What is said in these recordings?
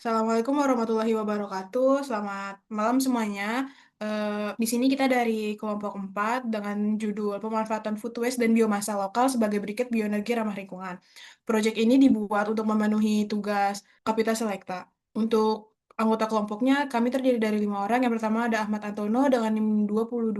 Assalamualaikum warahmatullahi wabarakatuh. Selamat malam semuanya. Di sini kita dari kelompok 4 dengan judul Pemanfaatan Food Waste dan Biomasa Lokal sebagai Briket Bioenergi Ramah Lingkungan. Proyek ini dibuat untuk memenuhi tugas Kapita Selekta. Untuk anggota kelompoknya, kami terdiri dari 5 orang. Yang pertama ada Ahmad Antono dengan NIM 22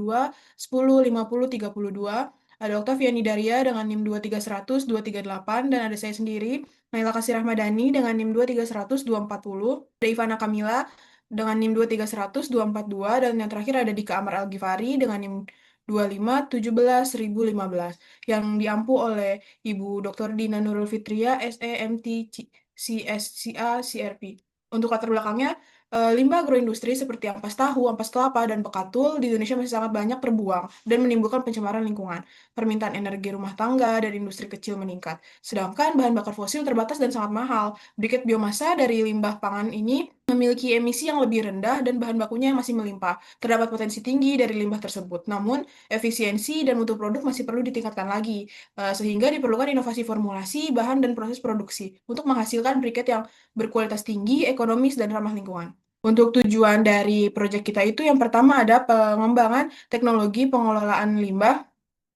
10 50 32. Ada Oktaviani Daria dengan NIM 2300 238 dan ada saya sendiri Naila Kasih Rahmadani dengan NIM 23100 240, ada Ivana Kamila dengan NIM 23100 242 dan yang terakhir ada Dika Amar Al-Ghifari dengan NIM 25 yang diampu oleh Ibu Dr. Dina Nurul Fitria, SEMT CSCA CRP. Untuk latar belakangnya, limbah agroindustri seperti ampas tahu, ampas kelapa, dan bekatul di Indonesia masih sangat banyak terbuang dan menimbulkan pencemaran lingkungan. Permintaan energi rumah tangga dan industri kecil meningkat. Sedangkan bahan bakar fosil terbatas dan sangat mahal. Briket biomasa dari limbah pangan ini memiliki emisi yang lebih rendah dan bahan bakunya yang masih melimpah. Terdapat potensi tinggi dari limbah tersebut. Namun, efisiensi dan mutu produk masih perlu ditingkatkan lagi, sehingga diperlukan inovasi formulasi, bahan, dan proses produksi untuk menghasilkan briket yang berkualitas tinggi, ekonomis, dan ramah lingkungan. Untuk tujuan dari proyek kita itu yang pertama ada pengembangan teknologi pengelolaan limbah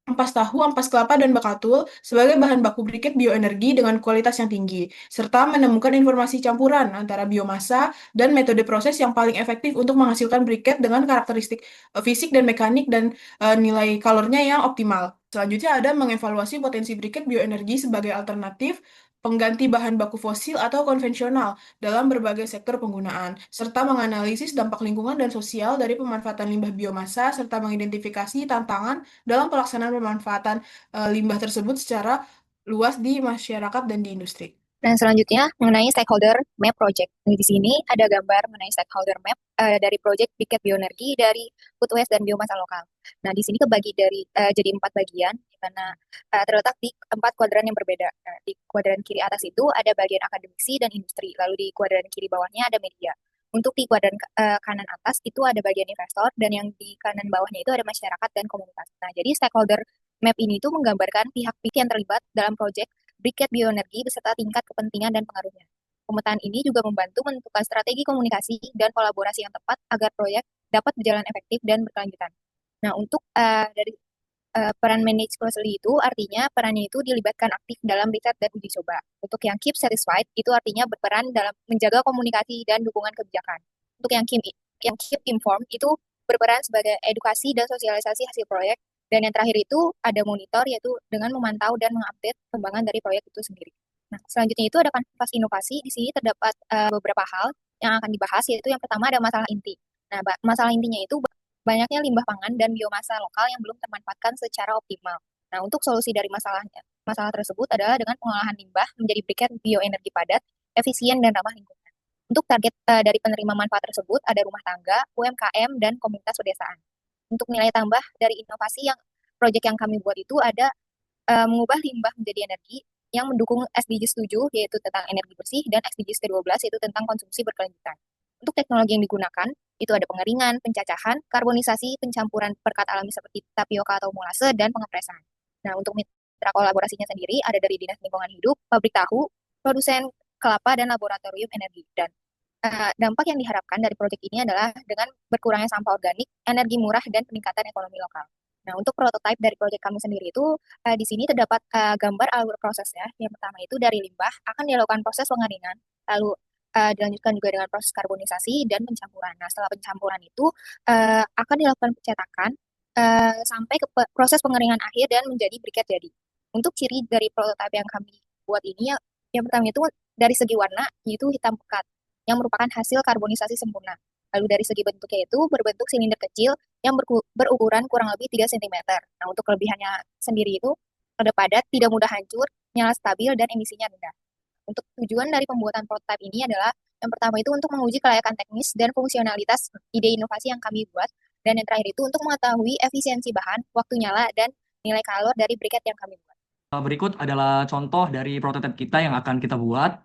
ampas tahu, ampas kelapa, dan bekatul sebagai bahan baku briket bioenergi dengan kualitas yang tinggi, serta menemukan informasi campuran antara biomasa dan metode proses yang paling efektif untuk menghasilkan briket dengan karakteristik fisik dan mekanik dan nilai kalornya yang optimal. Selanjutnya ada mengevaluasi potensi briket bioenergi sebagai alternatif pengganti bahan baku fosil atau konvensional dalam berbagai sektor penggunaan, serta menganalisis dampak lingkungan dan sosial dari pemanfaatan limbah biomasa, serta mengidentifikasi tantangan dalam pelaksanaan pemanfaatan limbah tersebut secara luas di masyarakat dan di industri. Dan selanjutnya mengenai stakeholder map project. Di sini ada gambar mengenai stakeholder map dari project Briket Bioenergi dari food waste dan biomasa lokal. Nah, di sini kebagi dari jadi 4 bagian, di mana terletak di 4 kuadran yang berbeda. Di kuadran kiri atas itu ada bagian akademisi dan industri, lalu di kuadran kiri bawahnya ada media. Untuk di kuadran kanan atas itu ada bagian investor, dan yang di kanan bawahnya itu ada masyarakat dan komunitas. Nah, jadi stakeholder map ini itu menggambarkan pihak-pihak yang terlibat dalam proyek Briket Bioenergi beserta tingkat kepentingan dan pengaruhnya. Pemetaan ini juga membantu menentukan strategi komunikasi dan kolaborasi yang tepat agar proyek dapat berjalan efektif dan berkelanjutan. Nah, untuk dari peran manage closely itu artinya perannya itu dilibatkan aktif dalam riset dan uji coba. Untuk yang keep satisfied itu artinya berperan dalam menjaga komunikasi dan dukungan kebijakan. Untuk yang keep informed itu berperan sebagai edukasi dan sosialisasi hasil proyek. Dan yang terakhir itu ada monitor, yaitu dengan memantau dan mengupdate perkembangan dari proyek itu sendiri. Nah, selanjutnya itu ada kanvas inovasi. Di sini terdapat beberapa hal yang akan dibahas, yaitu yang pertama ada masalah inti. Nah, masalah intinya itu banyaknya limbah pangan dan biomasa lokal yang belum termanfaatkan secara optimal. Nah, untuk solusi dari masalah tersebut adalah dengan pengolahan limbah menjadi briket bioenergi padat, efisien, dan ramah lingkungan. Untuk target dari penerima manfaat tersebut ada rumah tangga, UMKM, dan komunitas pedesaan. Untuk nilai tambah dari inovasi yang proyek yang kami buat itu ada mengubah limbah menjadi energi yang mendukung SDGs 7 yaitu tentang energi bersih dan SDGs ke-12 yaitu tentang konsumsi berkelanjutan. Untuk teknologi yang digunakan itu ada pengeringan, pencacahan, karbonisasi, pencampuran perekat alami seperti tapioka atau molase dan pengepresan. Nah, untuk mitra kolaborasinya sendiri ada dari Dinas Lingkungan Hidup, pabrik tahu, produsen kelapa dan laboratorium energi. Dan dampak yang diharapkan dari proyek ini adalah dengan berkurangnya sampah organik, energi murah, dan peningkatan ekonomi lokal. Nah, untuk prototipe dari proyek kami sendiri itu, di sini terdapat gambar alur prosesnya. Yang pertama itu dari limbah akan dilakukan proses pengeringan, lalu dilanjutkan juga dengan proses karbonisasi dan pencampuran. Nah, setelah pencampuran itu akan dilakukan pencetakan sampai ke proses pengeringan akhir dan menjadi briket jadi. Untuk ciri dari prototipe yang kami buat ini, yang pertama itu dari segi warna, yaitu hitam pekat yang merupakan hasil karbonisasi sempurna. Lalu dari segi bentuknya itu berbentuk silinder kecil yang berukuran kurang lebih 3 cm. Nah, untuk kelebihannya sendiri itu rada padat, tidak mudah hancur, nyala stabil, dan emisinya rendah. Untuk tujuan dari pembuatan prototipe ini adalah yang pertama itu untuk menguji kelayakan teknis dan fungsionalitas ide inovasi yang kami buat, dan yang terakhir itu untuk mengetahui efisiensi bahan, waktu nyala, dan nilai kalor dari briket yang kami buat. Berikut adalah contoh dari prototipe kita yang akan kita buat.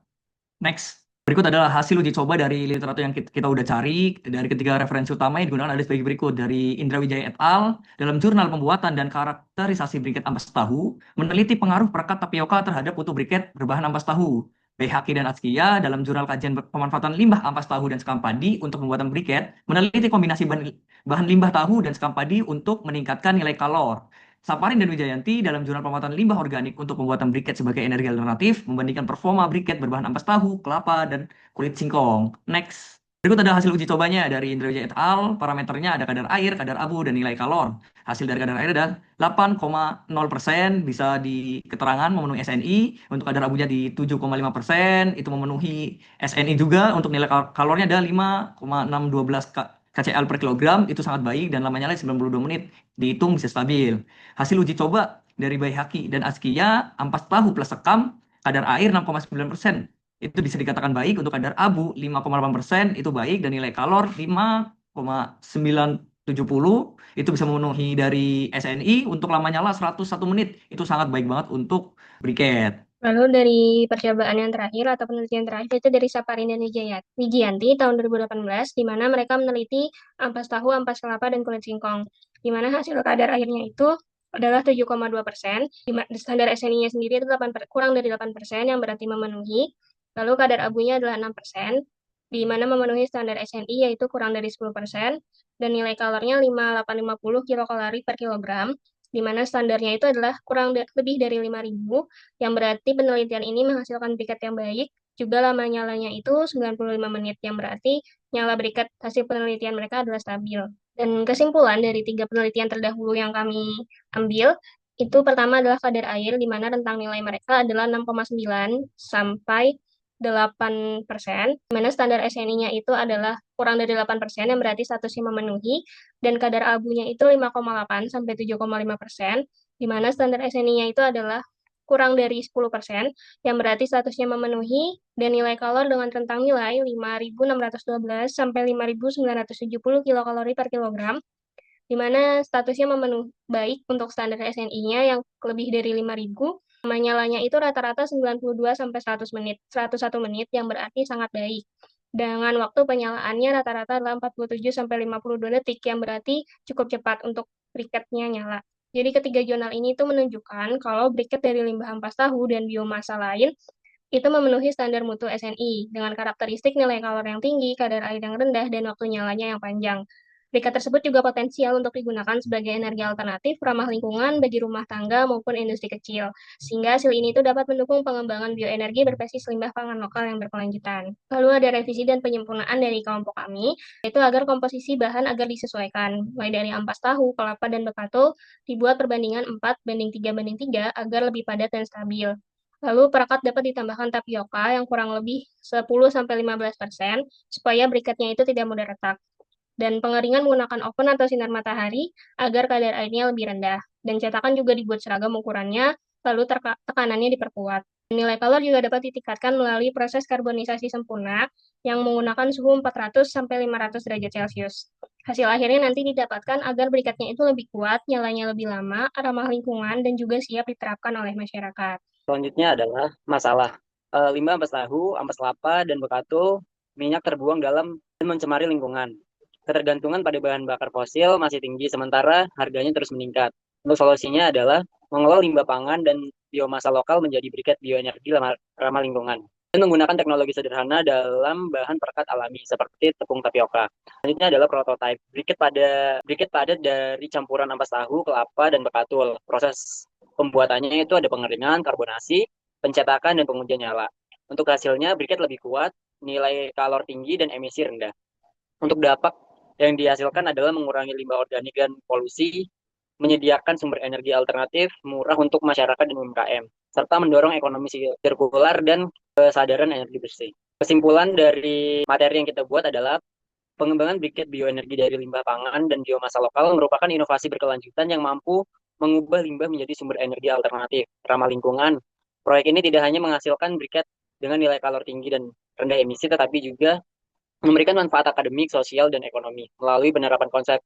Next. Berikut adalah hasil uji coba dari literatur yang kita udah cari. Dari ketiga referensi utama yang digunakan ada sebagai berikut. Dari Indra Wijaya et al. Dalam jurnal pembuatan dan karakterisasi briket ampas tahu, meneliti pengaruh perekat tapioka terhadap putu briket berbahan ampas tahu. Haki dan Atskia dalam jurnal kajian pemanfaatan limbah ampas tahu dan sekam padi untuk pembuatan briket meneliti kombinasi bahan limbah tahu dan sekam padi untuk meningkatkan nilai kalor. Saparin dan Wijayanti dalam jurnal pemanfaatan limbah organik untuk pembuatan briket sebagai energi alternatif membandingkan performa briket berbahan ampas tahu, kelapa, dan kulit singkong. Next. Berikut ada hasil uji cobanya dari Indra Wijaya et al. Parameternya ada kadar air, kadar abu, dan nilai kalor. Hasil dari kadar air adalah 8,0% bisa di keterangan memenuhi SNI, untuk kadar abunya di 7,5% itu memenuhi SNI juga, untuk nilai kalornya ada 5,612 kcal per kilogram, itu sangat baik dan lamanya 92 menit, dihitung bisa stabil. Hasil uji coba dari Baihaqi dan Azkia, ampas tahu plus sekam, kadar air 6,9%. Itu bisa dikatakan baik, untuk kadar abu 5,8% itu baik, dan nilai kalor 5,970 itu bisa memenuhi dari SNI, untuk lama nyala 101 menit. Itu sangat baik banget untuk briket. Lalu dari percobaan yang terakhir atau penelitian terakhir itu dari Saparin dan Wijianti tahun 2018, di mana mereka meneliti ampas tahu, ampas kelapa, dan kulit singkong. Di mana hasil kadar airnya itu adalah 7,2%, standar SNI-nya sendiri itu kurang dari 8%, yang berarti memenuhi. Lalu kadar abunya adalah 6%, di mana memenuhi standar SNI yaitu kurang dari 10%, dan nilai kalornya 5.850 kilokalori per kilogram, di mana standarnya itu adalah lebih dari 5.000, yang berarti penelitian ini menghasilkan briket yang baik. Juga lama nyalanya itu 95 menit, yang berarti nyala briket hasil penelitian mereka adalah stabil. Dan kesimpulan dari 3 penelitian terdahulu yang kami ambil, itu pertama adalah kadar air, di mana rentang nilai mereka adalah 6,9 sampai 8%, di mana standar SNI-nya itu adalah kurang dari 8%, yang berarti statusnya memenuhi, dan kadar abunya itu 5,8 sampai 7,5%, di mana standar SNI-nya itu adalah kurang dari 10%, yang berarti statusnya memenuhi, dan nilai kalor dengan rentang nilai 5.612 sampai 5.970 kilokalori per kilogram, di mana statusnya memenuhi baik untuk standar SNI-nya yang lebih dari 5.000. Nyalanya itu rata-rata 92 sampai 100 menit, 101 menit, yang berarti sangat baik. Dengan waktu penyalaannya rata-rata adalah 47 sampai 52 detik, yang berarti cukup cepat untuk briketnya nyala. Jadi ketiga jurnal ini itu menunjukkan kalau briket dari limbah ampas tahu dan biomasa lain itu memenuhi standar mutu SNI dengan karakteristik nilai kalor yang tinggi, kadar air yang rendah, dan waktu nyalanya yang panjang. Briket tersebut juga potensial untuk digunakan sebagai energi alternatif ramah lingkungan bagi rumah tangga maupun industri kecil, sehingga hasil ini itu dapat mendukung pengembangan bioenergi berbasis limbah pangan lokal yang berkelanjutan. Lalu ada revisi dan penyempurnaan dari kelompok kami, yaitu agar komposisi bahan agar disesuaikan, mulai dari ampas tahu, kelapa, dan bekatul, dibuat perbandingan 4:3:3 agar lebih padat dan stabil. Lalu perekat dapat ditambahkan tapioka yang kurang lebih 10-15% supaya briketnya itu tidak mudah retak. Dan pengeringan menggunakan oven atau sinar matahari agar kadar airnya lebih rendah. Dan cetakan juga dibuat seragam ukurannya, lalu tekanannya diperkuat. Nilai kalor juga dapat ditingkatkan melalui proses karbonisasi sempurna yang menggunakan suhu 400 sampai 500 derajat Celcius. Hasil akhirnya nanti didapatkan agar briketnya itu lebih kuat, nyalanya lebih lama, ramah lingkungan, dan juga siap diterapkan oleh masyarakat. Selanjutnya adalah masalah limbah ampas tahu, ampas kelapa, dan bekatul minyak terbuang dalam dan mencemari lingkungan. Ketergantungan pada bahan bakar fosil masih tinggi, sementara harganya terus meningkat. Untuk solusinya adalah mengolah limbah pangan dan biomasa lokal menjadi briket bioenergi ramah lingkungan, dan menggunakan teknologi sederhana dalam bahan perekat alami seperti tepung tapioka. Selanjutnya adalah prototipe briket padat dari campuran ampas tahu, kelapa, dan bekatul. Proses pembuatannya itu ada pengeringan, karbonasi, pencetakan, dan pengujian nyala. Untuk hasilnya, briket lebih kuat, nilai kalor tinggi, dan emisi rendah. Untuk dampak yang dihasilkan adalah mengurangi limbah organik dan polusi, menyediakan sumber energi alternatif murah untuk masyarakat dan UMKM, serta mendorong ekonomi sirkular dan kesadaran energi bersih. Kesimpulan dari materi yang kita buat adalah pengembangan briket bioenergi dari limbah pangan dan biomasa lokal merupakan inovasi berkelanjutan yang mampu mengubah limbah menjadi sumber energi alternatif, ramah lingkungan. Proyek ini tidak hanya menghasilkan briket dengan nilai kalor tinggi dan rendah emisi, tetapi juga memberikan manfaat akademik, sosial, dan ekonomi. Melalui penerapan konsep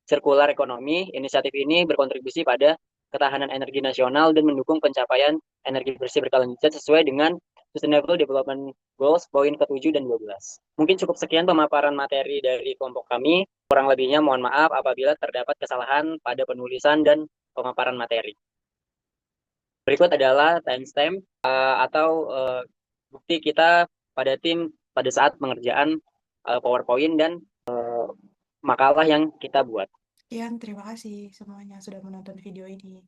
sirkular ekonomi, inisiatif ini berkontribusi pada ketahanan energi nasional dan mendukung pencapaian energi bersih berkelanjutan sesuai dengan Sustainable Development Goals poin ke-7 dan 12. Mungkin cukup sekian pemaparan materi dari kelompok kami. Kurang lebihnya mohon maaf apabila terdapat kesalahan pada penulisan dan pemaparan materi. Berikut adalah timestamp atau bukti kita pada tim pada saat pengerjaan PowerPoint dan makalah yang kita buat. Sekian, terima kasih semuanya sudah menonton video ini.